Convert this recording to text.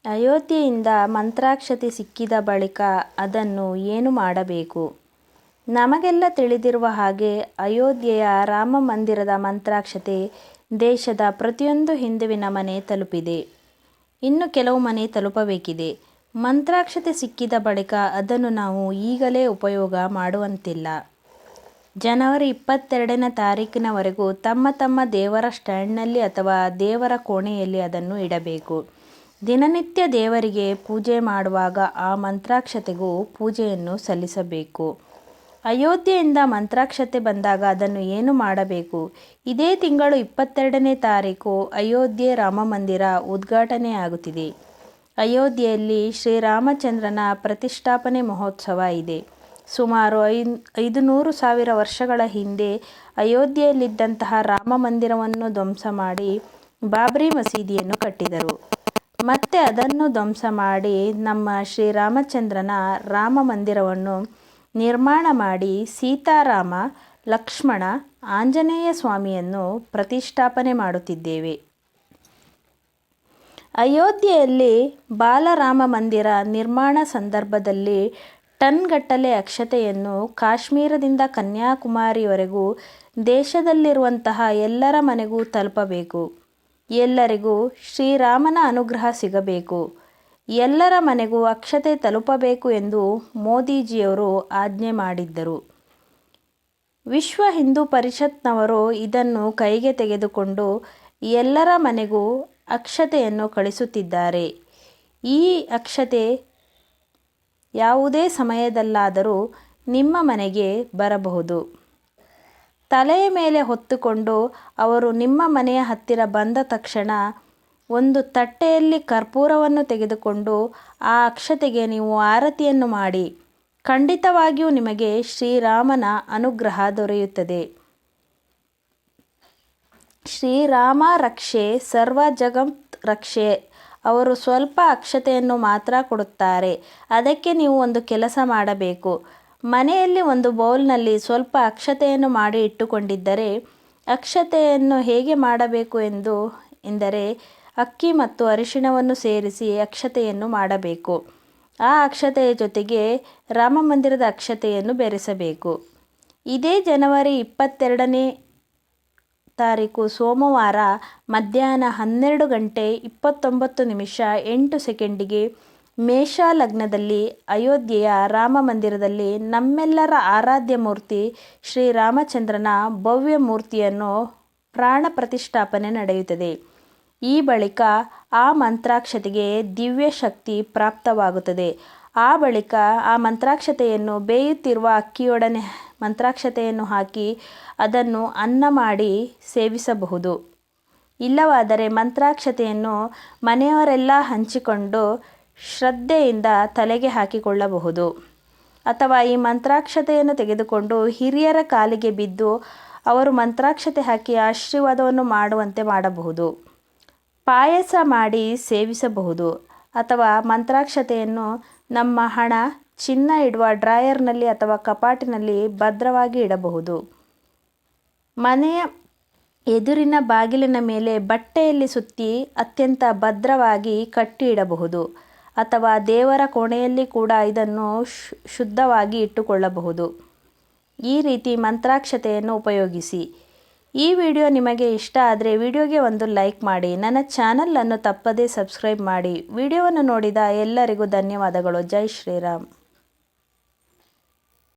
ಅಯೋಧ್ಯೆಯಿಂದ ಮಂತ್ರಾಕ್ಷತೆ ಸಿಕ್ಕಿದ ಬಳಿಕ ಅದನ್ನು ಏನು ಮಾಡಬೇಕು? ನಮಗೆಲ್ಲ ತಿಳಿದಿರುವ ಹಾಗೆ ಅಯೋಧ್ಯೆಯ ರಾಮ ಮಂದಿರದ ಮಂತ್ರಾಕ್ಷತೆ ದೇಶದ ಪ್ರತಿಯೊಂದು ಹಿಂದುವಿನ ಮನೆ ತಲುಪಿದೆ. ಇನ್ನು ಕೆಲವು ಮನೆ ತಲುಪಬೇಕಿದೆ. ಮಂತ್ರಾಕ್ಷತೆ ಸಿಕ್ಕಿದ ಬಳಿಕ ಅದನ್ನು ನಾವು ಈಗಲೇ ಉಪಯೋಗ ಮಾಡುವಂತಿಲ್ಲ. ಜನವರಿ 22ನೇ ತಾರೀಕಿನವರೆಗೂ ತಮ್ಮ ತಮ್ಮ ದೇವರ ಸ್ಟ್ಯಾಂಡ್ನಲ್ಲಿ ಅಥವಾ ದೇವರ ಕೋಣೆಯಲ್ಲಿ ಅದನ್ನು ಇಡಬೇಕು. ದಿನನಿತ್ಯ ದೇವರಿಗೆ ಪೂಜೆ ಮಾಡುವಾಗ ಆ ಮಂತ್ರಾಕ್ಷತೆಗೂ ಪೂಜೆಯನ್ನು ಸಲ್ಲಿಸಬೇಕು. ಅಯೋಧ್ಯೆಯಿಂದ ಮಂತ್ರಾಕ್ಷತೆ ಬಂದಾಗ ಅದನ್ನು ಏನು ಮಾಡಬೇಕು? ಇದೇ ತಿಂಗಳು 22ನೇ ತಾರೀಕು ಅಯೋಧ್ಯೆ ರಾಮಮಂದಿರ ಉದ್ಘಾಟನೆಯಾಗುತ್ತಿದೆ. ಅಯೋಧ್ಯೆಯಲ್ಲಿ ಶ್ರೀರಾಮಚಂದ್ರನ ಪ್ರತಿಷ್ಠಾಪನೆ ಮಹೋತ್ಸವ ಇದೆ. ಸುಮಾರು 500,000 ವರ್ಷಗಳ ಹಿಂದೆ ಅಯೋಧ್ಯೆಯಲ್ಲಿದ್ದಂತಹ ರಾಮ ಮಂದಿರವನ್ನು ಧ್ವಂಸ ಮಾಡಿ ಬಾಬ್ರಿ ಮಸೀದಿಯನ್ನು ಕಟ್ಟಿದರು. ಮತ್ತೆ ಅದನ್ನು ಧ್ವಂಸ ಮಾಡಿ ನಮ್ಮ ಶ್ರೀರಾಮಚಂದ್ರನ ರಾಮ ಮಂದಿರವನ್ನು ನಿರ್ಮಾಣ ಮಾಡಿ ಸೀತಾರಾಮ, ಲಕ್ಷ್ಮಣ, ಆಂಜನೇಯ ಸ್ವಾಮಿಯನ್ನು ಪ್ರತಿಷ್ಠಾಪನೆ ಮಾಡುತ್ತಿದ್ದೇವೆ. ಅಯೋಧ್ಯೆಯಲ್ಲಿ ಬಾಲರಾಮ ಮಂದಿರ ನಿರ್ಮಾಣ ಸಂದರ್ಭದಲ್ಲಿ ಟನ್ಗಟ್ಟಲೆ ಅಕ್ಷತೆಯನ್ನು ಕಾಶ್ಮೀರದಿಂದ ಕನ್ಯಾಕುಮಾರಿವರೆಗೂ ದೇಶದಲ್ಲಿರುವಂತಹ ಎಲ್ಲರ ಮನೆಗೂ ತಲುಪಬೇಕು. ಎಲ್ಲರಿಗೂ ಶ್ರೀರಾಮನ ಅನುಗ್ರಹ ಸಿಗಬೇಕು. ಎಲ್ಲರ ಮನೆಗೂ ಅಕ್ಷತೆ ತಲುಪಬೇಕು ಎಂದು ಮೋದಿಜಿಯವರು ಆಜ್ಞೆ ಮಾಡಿದ್ದರು. ವಿಶ್ವ ಹಿಂದೂ ಪರಿಷತ್ನವರು ಇದನ್ನು ಕೈಗೆ ತೆಗೆದುಕೊಂಡು ಎಲ್ಲರ ಮನೆಗೂ ಅಕ್ಷತೆಯನ್ನು ಕಳಿಸುತ್ತಿದ್ದಾರೆ. ಈ ಅಕ್ಷತೆ ಯಾವುದೇ ಸಮಯದಲ್ಲಾದರೂ ನಿಮ್ಮ ಮನೆಗೆ ಬರಬಹುದು. ತಲೆಯ ಮೇಲೆ ಹೊತ್ತುಕೊಂಡು ಅವರು ನಿಮ್ಮ ಮನೆಯ ಹತ್ತಿರ ಬಂದ ತಕ್ಷಣ ಒಂದು ತಟ್ಟೆಯಲ್ಲಿ ಕರ್ಪೂರವನ್ನು ತೆಗೆದುಕೊಂಡು ಆ ಅಕ್ಷತೆಗೆ ನೀವು ಆರತಿಯನ್ನು ಮಾಡಿ. ಖಂಡಿತವಾಗಿಯೂ ನಿಮಗೆ ಶ್ರೀರಾಮನ ಅನುಗ್ರಹ ದೊರೆಯುತ್ತದೆ. ಶ್ರೀರಾಮ ರಕ್ಷೆ ಸರ್ವ ಜಗತ್ ರಕ್ಷೆ. ಅವರು ಸ್ವಲ್ಪ ಅಕ್ಷತೆಯನ್ನು ಮಾತ್ರ ಕೊಡುತ್ತಾರೆ. ಅದಕ್ಕೆ ನೀವು ಒಂದು ಕೆಲಸ ಮಾಡಬೇಕು. ಮನೆಯಲ್ಲಿ ಒಂದು ಬೌಲ್ನಲ್ಲಿ ಸ್ವಲ್ಪ ಅಕ್ಷತೆಯನ್ನು ಮಾಡಿ ಇಟ್ಟುಕೊಂಡಿದ್ದರೆ, ಅಕ್ಷತೆಯನ್ನು ಹೇಗೆ ಮಾಡಬೇಕು ಎಂದರೆ ಅಕ್ಕಿ ಮತ್ತು ಅರಿಶಿಣವನ್ನು ಸೇರಿಸಿ ಅಕ್ಷತೆಯನ್ನು ಮಾಡಬೇಕು. ಆ ಅಕ್ಷತೆಯ ಜೊತೆಗೆ ರಾಮ ಮಂದಿರದ ಅಕ್ಷತೆಯನ್ನು ಬೆರೆಸಬೇಕು. ಇದೇ ಜನವರಿ 22ನೇ ತಾರೀಕು ಸೋಮವಾರ ಮಧ್ಯಾಹ್ನ 12:29 ಮೇಷ ಲಗ್ನದಲ್ಲಿ ಅಯೋಧ್ಯೆಯ ರಾಮ ಮಂದಿರದಲ್ಲಿ ನಮ್ಮೆಲ್ಲರ ಆರಾಧ್ಯ ಮೂರ್ತಿ ಶ್ರೀರಾಮಚಂದ್ರನ ಭವ್ಯ ಮೂರ್ತಿಯನ್ನು ಪ್ರಾಣ ಪ್ರತಿಷ್ಠಾಪನೆ ನಡೆಯುತ್ತದೆ. ಈ ಬಳಿಕ ಆ ಮಂತ್ರಾಕ್ಷತೆಗೆ ದಿವ್ಯ ಶಕ್ತಿ ಪ್ರಾಪ್ತವಾಗುತ್ತದೆ. ಆ ಬಳಿಕ ಆ ಮಂತ್ರಾಕ್ಷತೆಯನ್ನು ಬೇಯುತ್ತಿರುವ ಅಕ್ಕಿಯೊಡನೆ ಮಂತ್ರಾಕ್ಷತೆಯನ್ನು ಹಾಕಿ ಅದನ್ನು ಅನ್ನ ಮಾಡಿ ಸೇವಿಸಬಹುದು. ಇಲ್ಲವಾದರೆ ಮಂತ್ರಾಕ್ಷತೆಯನ್ನು ಮನೆಯವರೆಲ್ಲ ಹಂಚಿಕೊಂಡು ಶ್ರದ್ಧೆಯಿಂದ ತಲೆಗೆ ಹಾಕಿಕೊಳ್ಳಬಹುದು. ಅಥವಾ ಈ ಮಂತ್ರಾಕ್ಷತೆಯನ್ನು ತೆಗೆದುಕೊಂಡು ಹಿರಿಯರ ಕಾಲಿಗೆ ಬಿದ್ದು ಅವರು ಮಂತ್ರಾಕ್ಷತೆ ಹಾಕಿ ಆಶೀರ್ವಾದವನ್ನು ಮಾಡುವಂತೆ ಮಾಡಬಹುದು. ಪಾಯಸ ಮಾಡಿ ಸೇವಿಸಬಹುದು. ಅಥವಾ ಮಂತ್ರಾಕ್ಷತೆಯನ್ನು ನಮ್ಮ ಹಣ, ಚಿನ್ನ ಇಡುವ ಡ್ರಾಯರ್ನಲ್ಲಿ ಅಥವಾ ಕಪಾಟಿನಲ್ಲಿ ಭದ್ರವಾಗಿ ಇಡಬಹುದು. ಮನೆಯ ಎದುರಿನ ಬಾಗಿಲಿನ ಮೇಲೆ ಬಟ್ಟೆಯಲ್ಲಿ ಸುತ್ತಿ ಅತ್ಯಂತ ಭದ್ರವಾಗಿ ಕಟ್ಟಿ ಇಡಬಹುದು. ಅಥವಾ ದೇವರ ಕೋಣೆಯಲ್ಲಿ ಕೂಡ ಇದನ್ನು ಶುದ್ಧವಾಗಿ ಇಟ್ಟುಕೊಳ್ಳಬಹುದು. ಈ ರೀತಿ ಮಂತ್ರಾಕ್ಷತೆಯನ್ನು ಉಪಯೋಗಿಸಿ. ಈ ವಿಡಿಯೋ ನಿಮಗೆ ಇಷ್ಟ ಆದರೆ ವಿಡಿಯೋಗೆ ಒಂದು ಲೈಕ್ ಮಾಡಿ. ನನ್ನ ಚಾನಲನ್ನು ತಪ್ಪದೇ ಸಬ್ಸ್ಕ್ರೈಬ್ ಮಾಡಿ. ವಿಡಿಯೋವನ್ನು ನೋಡಿದ ಎಲ್ಲರಿಗೂ ಧನ್ಯವಾದಗಳು. ಜೈ ಶ್ರೀರಾಮ್.